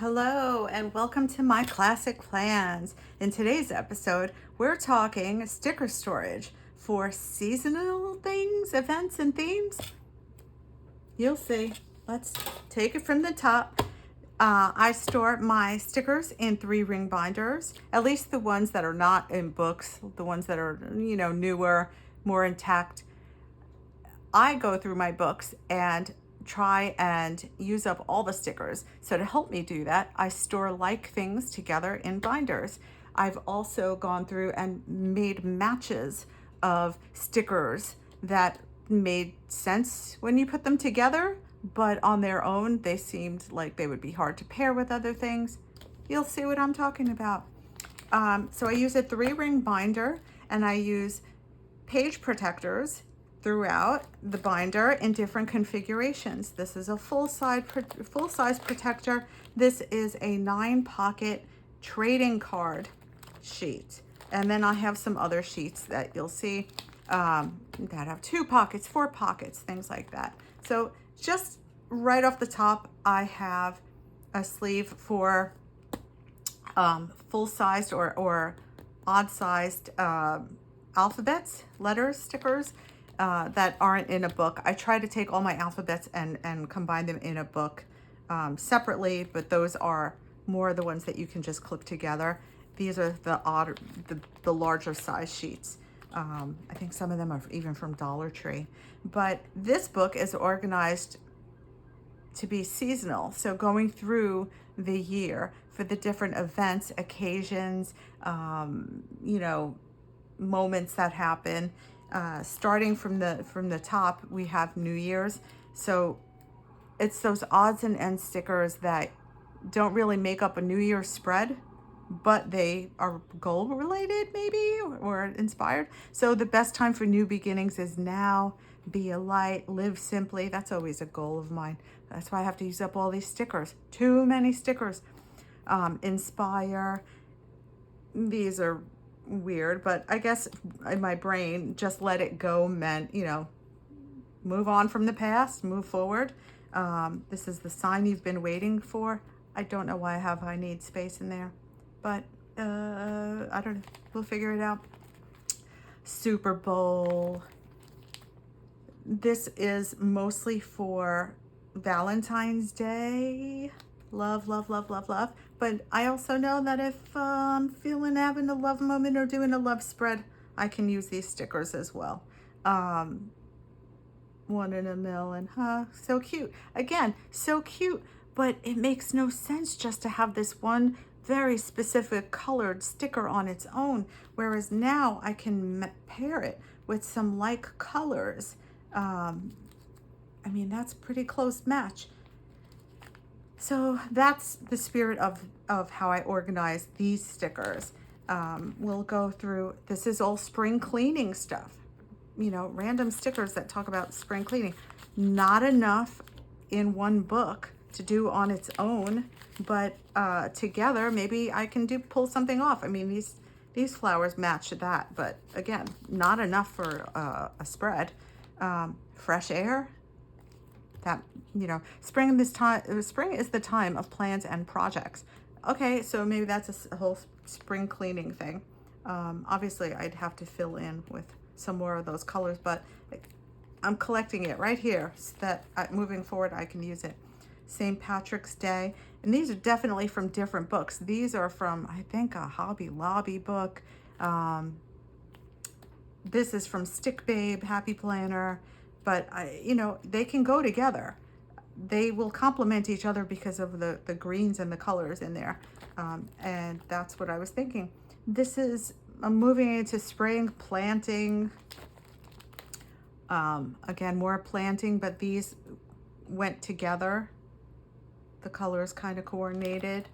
Hello and welcome to my classic plans. In today's episode, we're talking sticker storage for seasonal things, events, and themes. You'll see. Let's take it from the top. I store my stickers in 3-ring binders, at least the ones that are not in books, the ones that are, newer, more intact. I go through my books and try and use up all the stickers. So to help me do that, I store like things together in binders. I've also gone through and made matches of stickers that made sense when you put them together, but on their own, they seemed like they would be hard to pair with other things. You'll see what I'm talking about. So I use a 3-ring binder and I use page protectors throughout the binder in different configurations. This is a full-size protector. This is a 9-pocket trading card sheet. And then I have some other sheets that you'll see that have 2 pockets, 4 pockets, things like that. So just right off the top, I have a sleeve for full-sized or odd-sized alphabets, letters, stickers that aren't in a book. I try to take all my alphabets and combine them in a book separately, but those are more the ones that you can just clip together. These are the larger size sheets. I think some of them are even from Dollar Tree. But this book is organized to be seasonal, so going through the year for the different events, occasions, moments that happen. Starting from the top, we have New Year's. So it's those odds and ends stickers that don't really make up a New Year's spread, but they are goal related maybe or inspired. So the best time for new beginnings is now. Be a light, live simply. That's always a goal of mine. That's why I have to use up all these stickers. Too many stickers. Inspire. These are weird, but I guess in my brain, just let it go meant, move on from the past, move forward. This is the sign you've been waiting for. I don't know why I need space in there, but I don't know. We'll figure it out. Super Bowl. This is mostly for Valentine's Day. Love, love, love, love, love. But I also know that if I'm having a love moment or doing a love spread, I can use these stickers as well. 1 in a million, huh? So cute. Again, so cute, but it makes no sense just to have this one very specific colored sticker on its own, whereas now I can pair it with some like colors. That's pretty close match. So that's the spirit of how I organize these stickers. We'll go through, this is all spring cleaning stuff. Random stickers that talk about spring cleaning. Not enough in one book to do on its own, but together maybe I can pull something off. These flowers match that, but again, not enough for a spread. Fresh air. That, spring is the time of plans and projects. Okay, so maybe that's a whole spring cleaning thing. Obviously I'd have to fill in with some more of those colors, but I'm collecting it right here so that moving forward I can use it. St. Patrick's Day, and these are definitely from different books. These are from, I think, a Hobby Lobby book. This is from Stick Babe, Happy Planner, but they can go together. They will complement each other because of the greens and the colors in there. And that's what I was thinking. This is moving into spring planting. Again, more planting, but these went together. The colors kind of coordinated.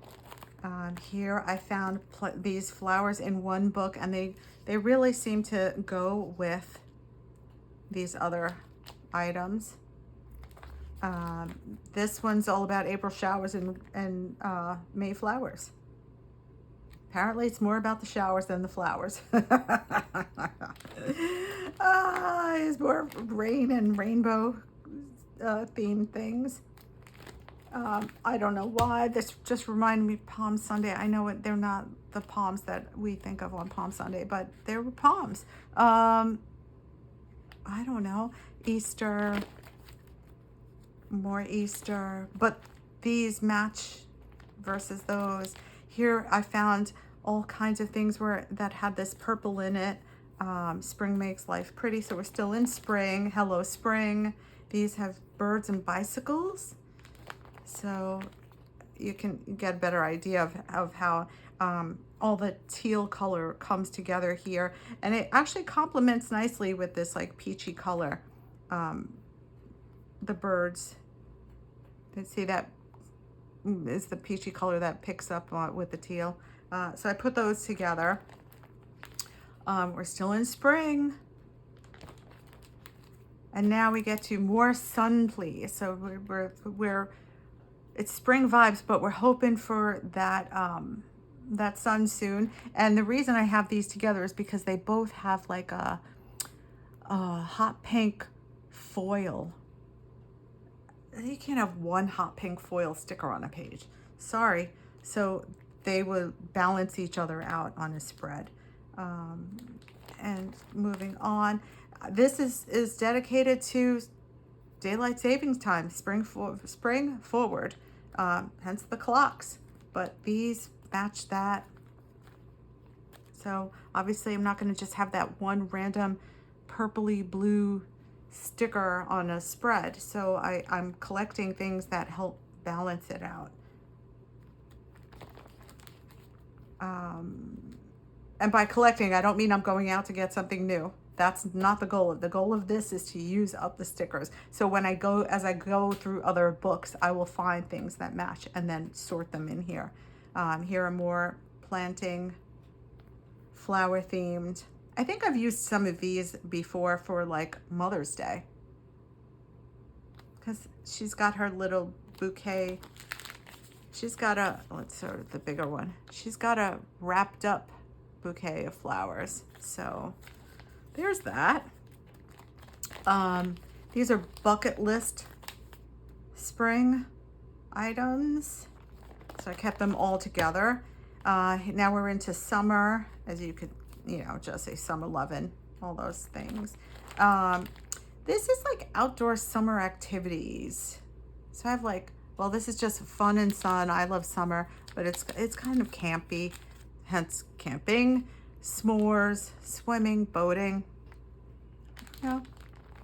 Here I found these flowers in one book, and they really seem to go with these other items. This one's all about April showers and May flowers. Apparently it's more about the showers than the flowers. It's more rain and rainbow themed things. I don't know why. This just reminded me of Palm Sunday. I know they're not the palms that we think of on Palm Sunday, but they were palms. I don't know. Easter, more Easter, but these match versus those. Here I found all kinds of things that had this purple in it. Spring makes life pretty, so we're still in spring. Hello, spring. These have birds and bicycles, so you can get a better idea of how all the teal color comes together here, and it actually complements nicely with this like peachy color. The birds, you see that is the peachy color that picks up with the teal. So I put those together. We're still in spring. And now we get to more sun, please. So we're it's spring vibes, but we're hoping for that that sun soon. And the reason I have these together is because they both have like a hot pink foil. You can't have one hot pink foil sticker on a page. Sorry. So they will balance each other out on a spread. And moving on, this is dedicated to daylight savings time, spring forward, hence the clocks. But these match that. So obviously I'm not going to just have that one random purpley blue sticker on a spread. So I'm collecting things that help balance it out. And by collecting, I don't mean I'm going out to get something new. That's not the goal. The goal of this is to use up the stickers. So when as I go through other books, I will find things that match and then sort them in here. Here are more planting, flower themed. I think I've used some of these before for like Mother's Day, because she's got her little bouquet. She's got let's sort of the bigger one. She's got a wrapped up bouquet of flowers. So there's that. These are bucket list spring items. So I kept them all together. Now we're into summer, as you could, just say summer lovin', all those things. This is like outdoor summer activities. So I have like, well, this is just fun and sun. I love summer, but it's kind of campy, hence camping, s'mores, swimming, boating.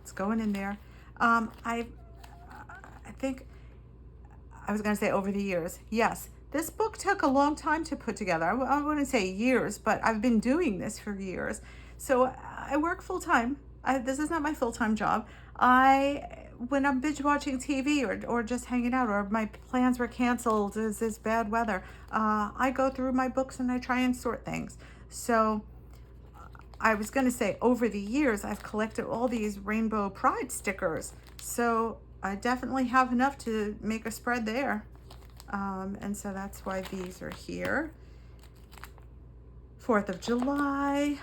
It's going in there. I think I was going to say over the years. Yes, this book took a long time to put together. I wouldn't say years, but I've been doing this for years. So I work full time. This is not my full-time job. When I'm binge watching TV or just hanging out, or my plans were canceled, is this bad weather, I go through my books and I try and sort things. So I was going to say over the years, I've collected all these Rainbow Pride stickers. So I definitely have enough to make a spread there. And so that's why these are here. 4th of July.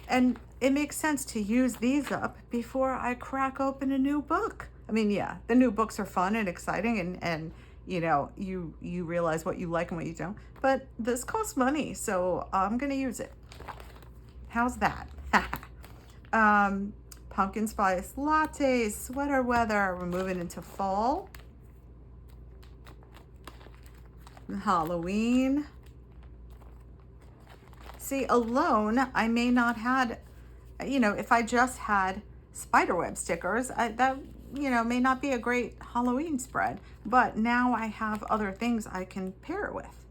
And it makes sense to use these up before I crack open a new book. I mean, yeah, the new books are fun and exciting, and you realize what you like and what you don't. But this costs money, so I'm gonna use it. How's that? Pumpkin spice lattes, sweater weather. We're moving into fall. Halloween. See, alone, I may not had, if I just had spiderweb stickers, that may not be a great Halloween spread. But now I have other things I can pair it with,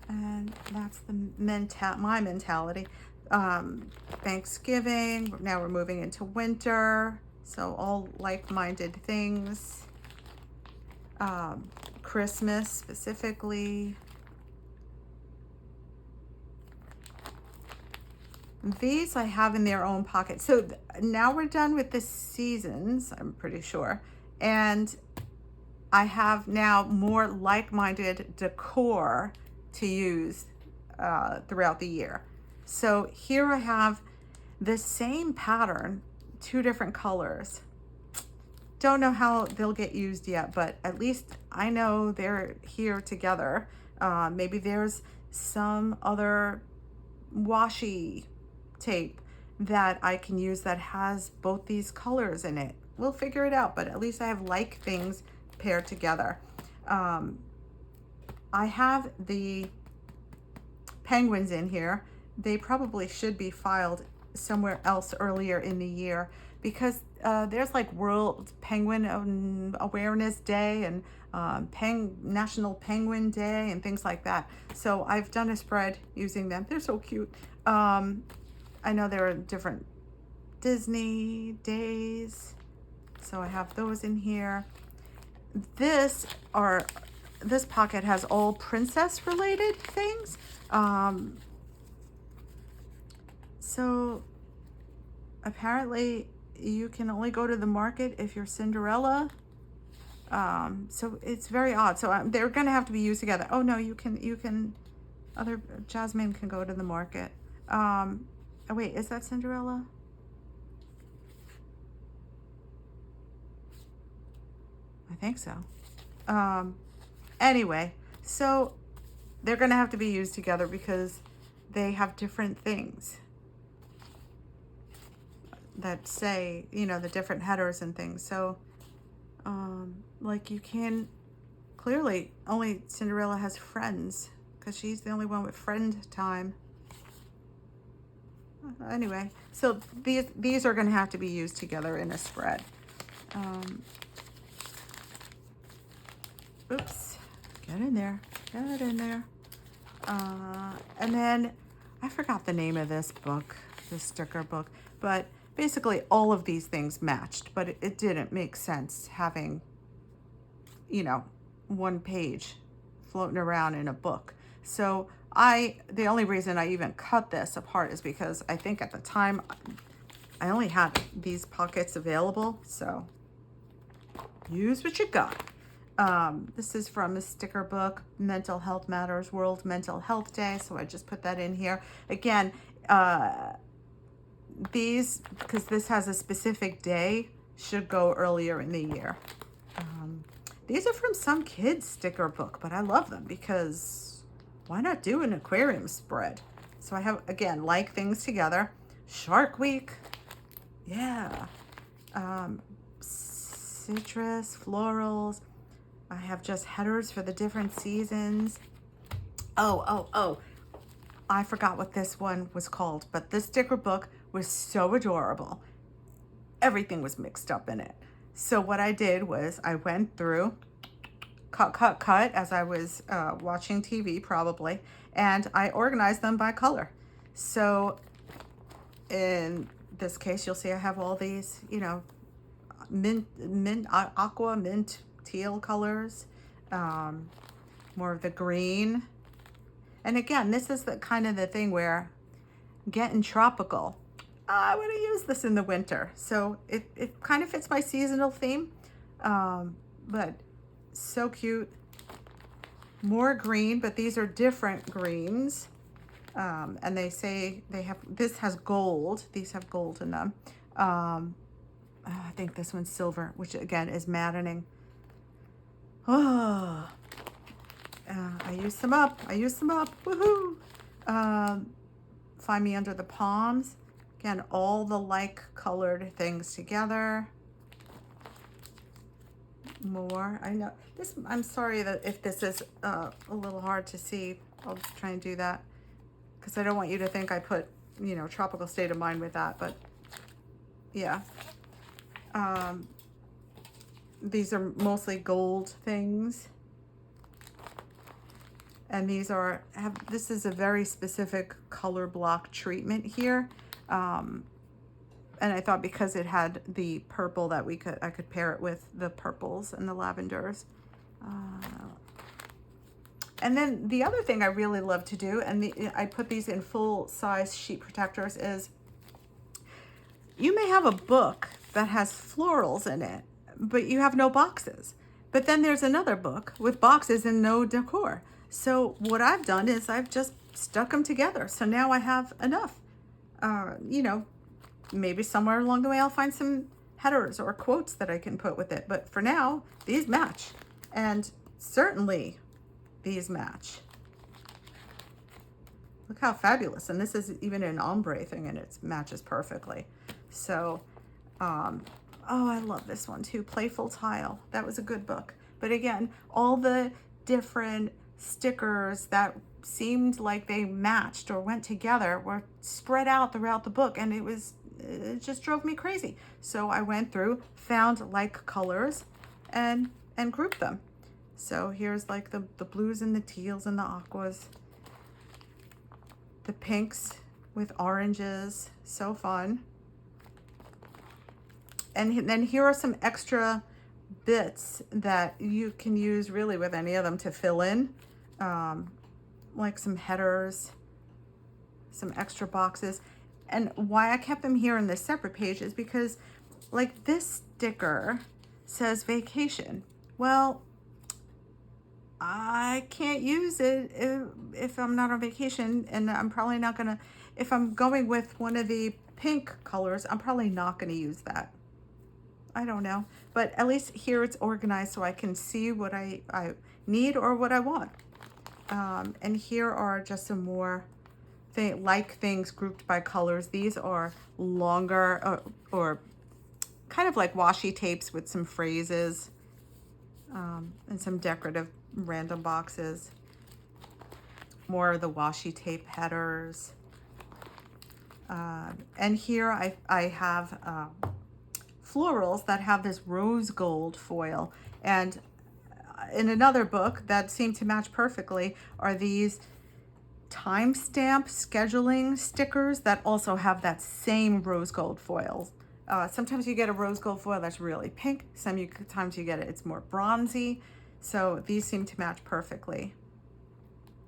and that's my mentality. Thanksgiving. Now we're moving into winter, so all like-minded things. Christmas specifically. These I have in their own pocket. So now we're done with the seasons, I'm pretty sure. And I have now more like-minded decor to use throughout the year. So here I have the same pattern, 2 different colors. Don't know how they'll get used yet, but at least I know they're here together. Maybe there's some other washi tape that I can use that has both these colors in it. We'll figure it out, but at least I have like things paired together. I have the penguins in here. They probably should be filed somewhere else earlier in the year because there's like World Penguin Awareness Day and National Penguin Day and things like that. So I've done a spread using them. They're so cute. I know there are different Disney days, so I have those in here. This pocket has all princess related things. So apparently you can only go to the market if you're Cinderella. So it's very odd. So they're going to have to be used together. Oh no, you can, other Jasmine can go to the market. Oh wait, is that Cinderella? I think so. Anyway, so they're going to have to be used together because they have different things that say, you know, the different headers and things. So, like you can clearly only Cinderella has friends because she's the only one with friend time. Anyway, so these are going to have to be used together in a spread. Oops, get in there, get in there. And then I forgot the name of this book, this sticker book, but basically all of these things matched, but it didn't make sense having, you know, one page floating around in a book. So the only reason I even cut this apart is because I think at the time I only had these pockets available. So use what you got. This is from a sticker book, Mental Health Matters, World Mental Health Day. So I just put that in here. Again, these, because this has a specific day, should go earlier in the year. These are from some kids sticker book, but I love them because why not do an aquarium spread? So I have, again, like things together. Shark Week. Yeah. Citrus, florals. I have just headers for the different seasons. Oh. I forgot what this one was called, but this sticker book was so adorable. Everything was mixed up in it. So what I did was I went through, cut as I was watching TV probably, and I organized them by color. So in this case, you'll see I have all these, you know, mint, aqua, mint, teal colors, more of the green. And again, this is the kind of the thing where getting tropical. I want to use this in the winter. So it kind of fits my seasonal theme, but so cute. More green, but these are different greens. And they say they have, this has gold. These have gold in them. I think this one's silver, which again is maddening. Oh, I used them up. Woohoo! Find Me Under the Palms. Again, all the like colored things together. More. I know this. I'm sorry that if this is a little hard to see. I'll try and do that because I don't want you to think I put, you know, Tropical State of Mind with that. But yeah. These are mostly gold things. And these are, this is a very specific color block treatment here. And I thought because it had the purple that I could pair it with the purples and the lavenders. And then the other thing I really love to do, and I put these in full size sheet protectors, is you may have a book that has florals in it, but you have no boxes. But then there's another book with boxes and no decor. So what I've done is I've just stuck them together. So now I have enough. You know, maybe somewhere along the way I'll find some headers or quotes that I can put with it. But for now, these match. And certainly these match. Look how fabulous. And this is even an ombre thing and it matches perfectly. So, oh, I love this one too. Playful Tile. That was a good book. But again, all the different stickers that seemed like they matched or went together were spread out throughout the book, and it just drove me crazy. So I went through, found like colors and grouped them. So here's like the blues and the teals and the aquas, the pinks with oranges, so fun. And then here are some extra bits that you can use really with any of them to fill in, like some headers, some extra boxes. And why I kept them here in this separate page is because like this sticker says vacation. Well, I can't use it if I'm not on vacation, and I'm probably not gonna, if I'm going with one of the pink colors, I'm probably not gonna use that. I don't know, but at least here it's organized so I can see what I need or what I want. And here are just some more things grouped by colors. These are longer or kind of like washi tapes with some phrases, and some decorative random boxes. More of the washi tape headers. And here I have florals that have this rose gold foil. And in another book that seemed to match perfectly are these timestamp scheduling stickers that also have that same rose gold foil. Sometimes you get a rose gold foil that's really pink. Sometimes you get it's more bronzy. So these seem to match perfectly.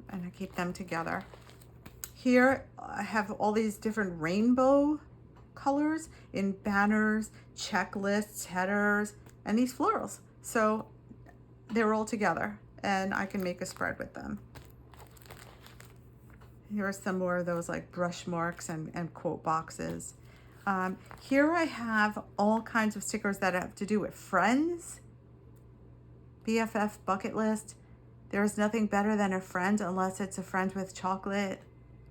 And I keep them together. Here I have all these different rainbow colors in banners, checklists, headers, and these florals. So they're all together and I can make a spread with them. Here are some more of those like brush marks and quote boxes. Here I have all kinds of stickers that have to do with friends. BFF bucket list. There is nothing better than a friend unless it's a friend with chocolate.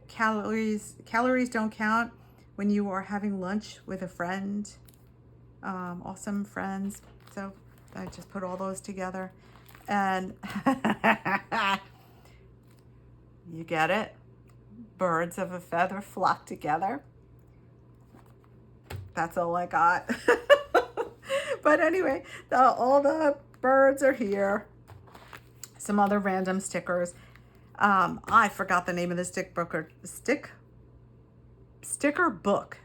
Calories don't count when you are having lunch with a friend. Awesome friends. So I just put all those together. And you get it? Birds of a feather flock together. That's all I got. But anyway, all the birds are here. Some other random stickers. I forgot the name of the sticker book.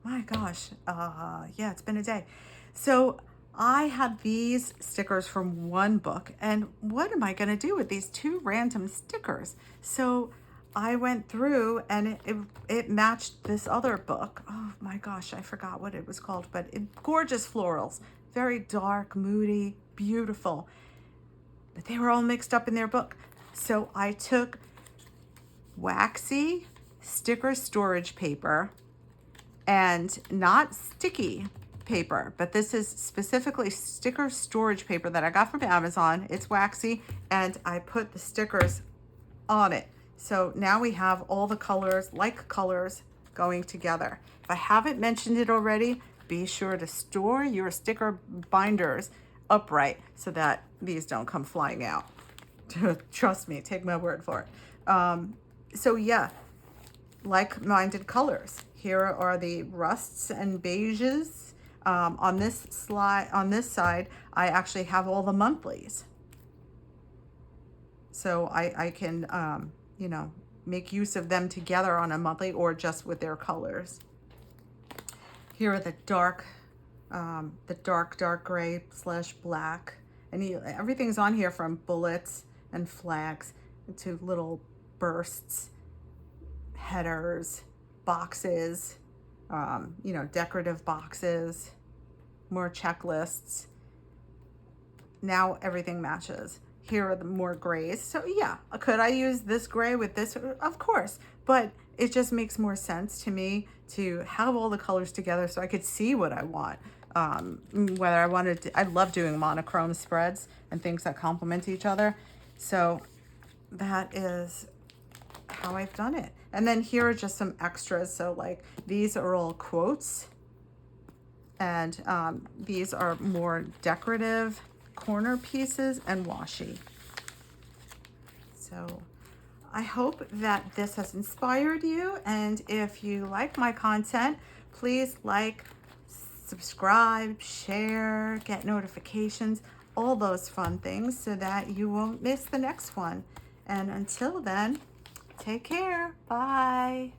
My gosh. Yeah, it's been a day. So I had these stickers from one book, and what am I going to do with these two random stickers? So I went through and it matched this other book. Oh my gosh, I forgot what it was called, but gorgeous florals, very dark, moody, beautiful. But they were all mixed up in their book. So I took waxy sticker storage paper, and not sticky paper, but this is specifically sticker storage paper that I got from Amazon. It's waxy, and I put the stickers on it. So now we have all the colors, like colors, going together. If I haven't mentioned it already, be sure to store your sticker binders upright so that these don't come flying out. Trust me, take my word for it. So yeah, like-minded colors. Here are the rusts and beiges. On this side, I actually have all the monthlies. So I can, make use of them together on a monthly or just with their colors. Here are the dark gray / black. And everything's on here from bullets and flags to little bursts, headers, boxes, decorative boxes, more checklists. Now everything matches. Here are the more grays. So yeah, could I use this gray with this? Of course, but it just makes more sense to me to have all the colors together so I could see what I want. Whether I wanted to, I love doing monochrome spreads and things that complement each other. So that is how I've done it. And then here are just some extras. So like these are all quotes, and these are more decorative corner pieces and washi. So I hope that this has inspired you, and if you like my content, please like, subscribe, share, get notifications, all those fun things so that you won't miss the next one. And until then, take care. Bye.